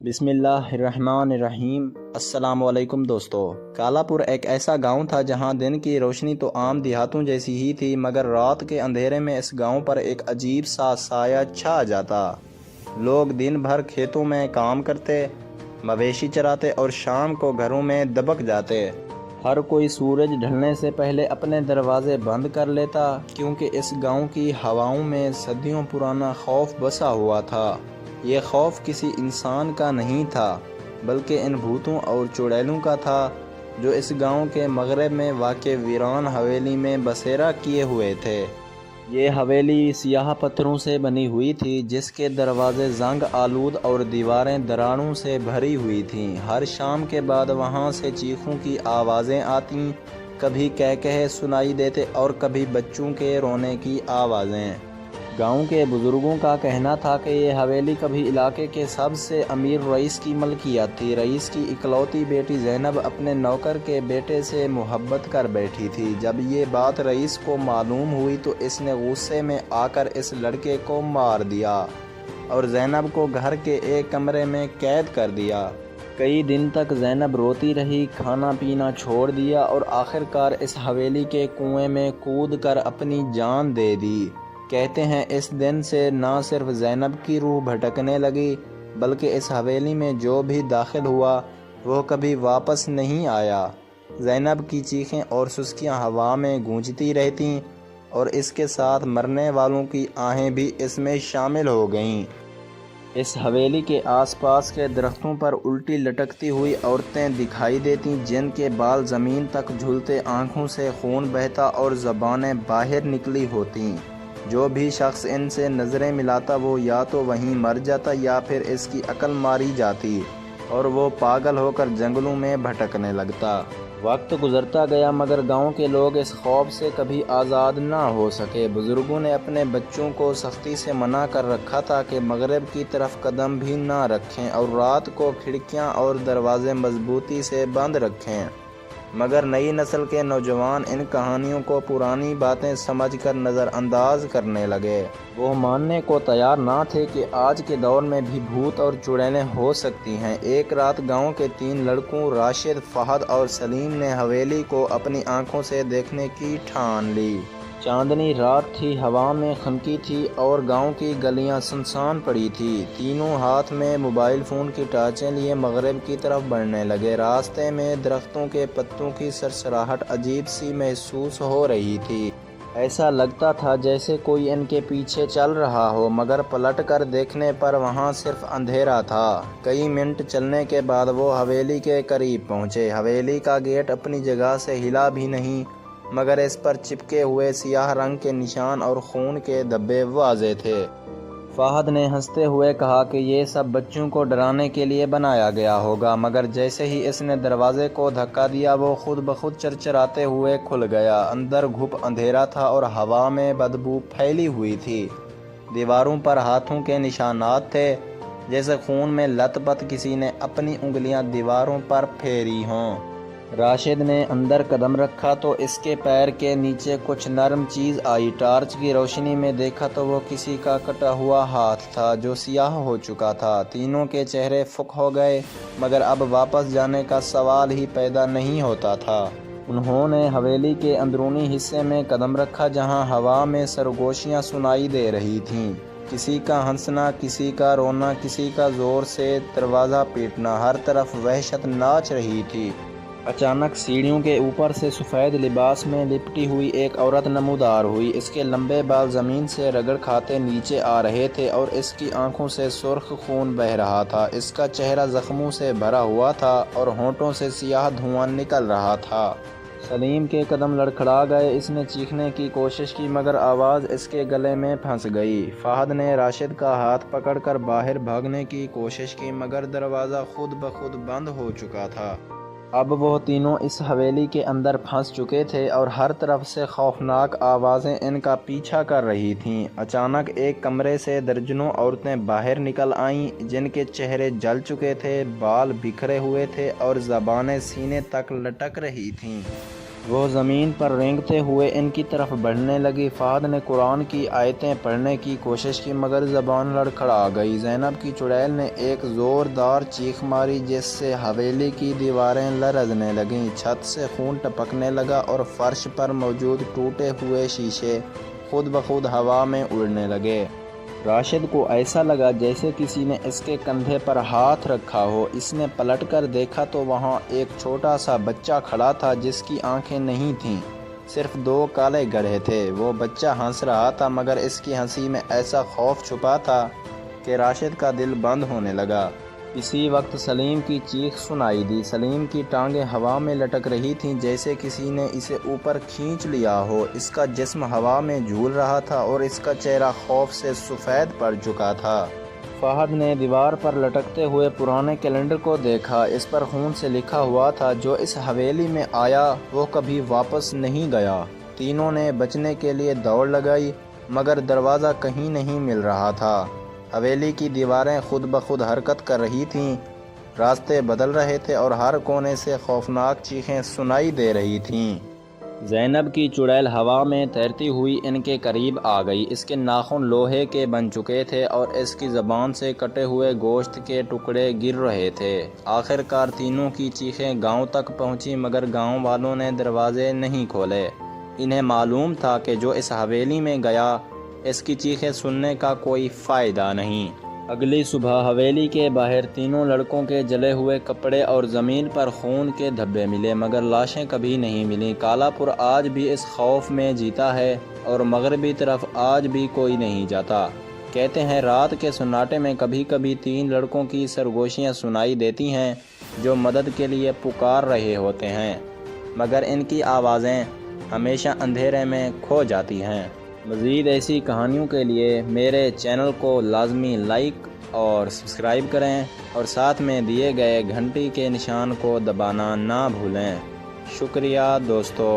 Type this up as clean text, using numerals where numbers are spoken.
بسم اللہ الرحمن الرحیم۔ السلام علیکم دوستو۔ کالا پور ایک ایسا گاؤں تھا جہاں دن کی روشنی تو عام دیہاتوں جیسی ہی تھی، مگر رات کے اندھیرے میں اس گاؤں پر ایک عجیب سا سایہ چھا جاتا۔ لوگ دن بھر کھیتوں میں کام کرتے، مویشی چراتے اور شام کو گھروں میں دبک جاتے۔ ہر کوئی سورج ڈھلنے سے پہلے اپنے دروازے بند کر لیتا، کیونکہ اس گاؤں کی ہواؤں میں صدیوں پرانا خوف بسا ہوا تھا۔ یہ خوف کسی انسان کا نہیں تھا، بلکہ ان بھوتوں اور چڑیلوں کا تھا جو اس گاؤں کے مغرب میں واقع ویران حویلی میں بسیرا کیے ہوئے تھے۔ یہ حویلی سیاہ پتھروں سے بنی ہوئی تھی، جس کے دروازے زنگ آلود اور دیواریں دراڑوں سے بھری ہوئی تھیں۔ ہر شام کے بعد وہاں سے چیخوں کی آوازیں آتیں، کبھی کہکہے سنائی دیتے اور کبھی بچوں کے رونے کی آوازیں۔ گاؤں کے بزرگوں کا کہنا تھا کہ یہ حویلی کبھی علاقے کے سب سے امیر رئیس کی ملکیت تھی۔ رئیس کی اکلوتی بیٹی زینب اپنے نوکر کے بیٹے سے محبت کر بیٹھی تھی۔ جب یہ بات رئیس کو معلوم ہوئی تو اس نے غصے میں آ کر اس لڑکے کو مار دیا اور زینب کو گھر کے ایک کمرے میں قید کر دیا۔ کئی دن تک زینب روتی رہی، کھانا پینا چھوڑ دیا اور آخرکار اس حویلی کے کنویں میں کود کر اپنی جان دے دی۔ کہتے ہیں اس دن سے نہ صرف زینب کی روح بھٹکنے لگی، بلکہ اس حویلی میں جو بھی داخل ہوا وہ کبھی واپس نہیں آیا۔ زینب کی چیخیں اور سسکیاں ہوا میں گونجتی رہتیں اور اس کے ساتھ مرنے والوں کی آہیں بھی اس میں شامل ہو گئیں۔ اس حویلی کے آس پاس کے درختوں پر الٹی لٹکتی ہوئی عورتیں دکھائی دیتیں، جن کے بال زمین تک جھولتے، آنکھوں سے خون بہتا اور زبانیں باہر نکلی ہوتیں۔ جو بھی شخص ان سے نظریں ملاتا وہ یا تو وہیں مر جاتا یا پھر اس کی عقل ماری جاتی اور وہ پاگل ہو کر جنگلوں میں بھٹکنے لگتا۔ وقت گزرتا گیا مگر گاؤں کے لوگ اس خوف سے کبھی آزاد نہ ہو سکے۔ بزرگوں نے اپنے بچوں کو سختی سے منع کر رکھا تھا کہ مغرب کی طرف قدم بھی نہ رکھیں اور رات کو کھڑکیاں اور دروازے مضبوطی سے بند رکھیں، مگر نئی نسل کے نوجوان ان کہانیوں کو پرانی باتیں سمجھ کر نظر انداز کرنے لگے۔ وہ ماننے کو تیار نہ تھے کہ آج کے دور میں بھی بھوت اور چڑیلیں ہو سکتی ہیں۔ ایک رات گاؤں کے 3 لڑکوں راشد، فہد اور سلیم نے حویلی کو اپنی آنکھوں سے دیکھنے کی ٹھان لی۔ چاندنی رات تھی، ہوا میں خنکی تھی اور گاؤں کی گلیاں سنسان پڑی تھی۔ تینوں ہاتھ میں موبائل فون کی ٹارچیں لیے مغرب کی طرف بڑھنے لگے۔ راستے میں درختوں کے پتوں کی سرسراہٹ عجیب سی محسوس ہو رہی تھی۔ ایسا لگتا تھا جیسے کوئی ان کے پیچھے چل رہا ہو، مگر پلٹ کر دیکھنے پر وہاں صرف اندھیرا تھا۔ کئی منٹ چلنے کے بعد وہ حویلی کے قریب پہنچے۔ حویلی کا گیٹ اپنی جگہ سے ہلا بھی نہیں، مگر اس پر چپکے ہوئے سیاہ رنگ کے نشان اور خون کے دھبے واضح تھے۔ فہد نے ہنستے ہوئے کہا کہ یہ سب بچوں کو ڈرانے کے لیے بنایا گیا ہوگا، مگر جیسے ہی اس نے دروازے کو دھکا دیا وہ خود بخود چرچراتے ہوئے کھل گیا۔ اندر گھپ اندھیرا تھا اور ہوا میں بدبو پھیلی ہوئی تھی۔ دیواروں پر ہاتھوں کے نشانات تھے، جیسے خون میں لت پت کسی نے اپنی انگلیاں دیواروں پر پھیری ہوں۔ راشد نے اندر قدم رکھا تو اس کے پیر کے نیچے کچھ نرم چیز آئی۔ ٹارچ کی روشنی میں دیکھا تو وہ کسی کا کٹا ہوا ہاتھ تھا جو سیاہ ہو چکا تھا۔ تینوں کے چہرے فک ہو گئے، مگر اب واپس جانے کا سوال ہی پیدا نہیں ہوتا تھا۔ انہوں نے حویلی کے اندرونی حصے میں قدم رکھا جہاں ہوا میں سرگوشیاں سنائی دے رہی تھیں، کسی کا ہنسنا، کسی کا رونا، کسی کا زور سے دروازہ پیٹنا۔ ہر طرف وحشت ناچ رہی تھی۔ اچانک سیڑھیوں کے اوپر سے سفید لباس میں لپٹی ہوئی ایک عورت نمودار ہوئی۔ اس کے لمبے بال زمین سے رگڑ کھاتے نیچے آ رہے تھے اور اس کی آنکھوں سے سرخ خون بہہ رہا تھا۔ اس کا چہرہ زخموں سے بھرا ہوا تھا اور ہونٹوں سے سیاہ دھواں نکل رہا تھا۔ سلیم کے قدم لڑکھڑا گئے۔ اس نے چیخنے کی کوشش کی مگر آواز اس کے گلے میں پھنس گئی۔ فہد نے راشد کا ہاتھ پکڑ کر باہر بھاگنے کی کوشش کی، مگر دروازہ خود بخود بند ہو چکا تھا۔ اب وہ تینوں اس حویلی کے اندر پھنس چکے تھے اور ہر طرف سے خوفناک آوازیں ان کا پیچھا کر رہی تھیں۔ اچانک ایک کمرے سے درجنوں عورتیں باہر نکل آئیں، جن کے چہرے جل چکے تھے، بال بکھرے ہوئے تھے اور زبانیں سینے تک لٹک رہی تھیں۔ وہ زمین پر رینگتے ہوئے ان کی طرف بڑھنے لگی۔ فہد نے قرآن کی آیتیں پڑھنے کی کوشش کی مگر زبان لڑکھڑا گئی۔ زینب کی چڑیل نے ایک زوردار چیخ ماری جس سے حویلی کی دیواریں لرزنے لگیں، چھت سے خون ٹپکنے لگا اور فرش پر موجود ٹوٹے ہوئے شیشے خود بخود ہوا میں اڑنے لگے۔ راشد کو ایسا لگا جیسے کسی نے اس کے کندھے پر ہاتھ رکھا ہو۔ اس نے پلٹ کر دیکھا تو وہاں ایک چھوٹا سا بچہ کھڑا تھا جس کی آنکھیں نہیں تھیں، صرف 2 کالے گڑھے تھے۔ وہ بچہ ہنس رہا تھا مگر اس کی ہنسی میں ایسا خوف چھپا تھا کہ راشد کا دل بند ہونے لگا۔ اسی وقت سلیم کی چیخ سنائی دی۔ سلیم کی ٹانگیں ہوا میں لٹک رہی تھیں جیسے کسی نے اسے اوپر کھینچ لیا ہو۔ اس کا جسم ہوا میں جھول رہا تھا اور اس کا چہرہ خوف سے سفید پڑ چکا تھا۔ فہد نے دیوار پر لٹکتے ہوئے پرانے کیلنڈر کو دیکھا۔ اس پر خون سے لکھا ہوا تھا، جو اس حویلی میں آیا وہ کبھی واپس نہیں گیا۔ تینوں نے بچنے کے لیے دوڑ لگائی مگر دروازہ کہیں نہیں مل رہا تھا۔ حویلی کی دیواریں خود بخود حرکت کر رہی تھیں، راستے بدل رہے تھے اور ہر کونے سے خوفناک چیخیں سنائی دے رہی تھیں۔ زینب کی چڑیل ہوا میں تیرتی ہوئی ان کے قریب آ گئی۔ اس کے ناخن لوہے کے بن چکے تھے اور اس کی زبان سے کٹے ہوئے گوشت کے ٹکڑے گر رہے تھے۔ آخر کار تینوں کی چیخیں گاؤں تک پہنچی مگر گاؤں والوں نے دروازے نہیں کھولے۔ انہیں معلوم تھا کہ جو اس حویلی میں گیا اس کی چیخیں سننے کا کوئی فائدہ نہیں۔ اگلی صبح حویلی کے باہر تینوں لڑکوں کے جلے ہوئے کپڑے اور زمین پر خون کے دھبے ملے مگر لاشیں کبھی نہیں ملیں۔ کالا پور آج بھی اس خوف میں جیتا ہے اور مغربی طرف آج بھی کوئی نہیں جاتا۔ کہتے ہیں رات کے سناٹے میں کبھی کبھی 3 لڑکوں کی سرگوشیاں سنائی دیتی ہیں جو مدد کے لیے پکار رہے ہوتے ہیں مگر ان کی آوازیں ہمیشہ اندھیرے میں کھو جاتی ہیں۔ مزید ایسی کہانیوں کے لیے میرے چینل کو لازمی لائک اور سبسکرائب کریں اور ساتھ میں دیے گئے گھنٹی کے نشان کو دبانا نہ بھولیں۔ شکریہ دوستو۔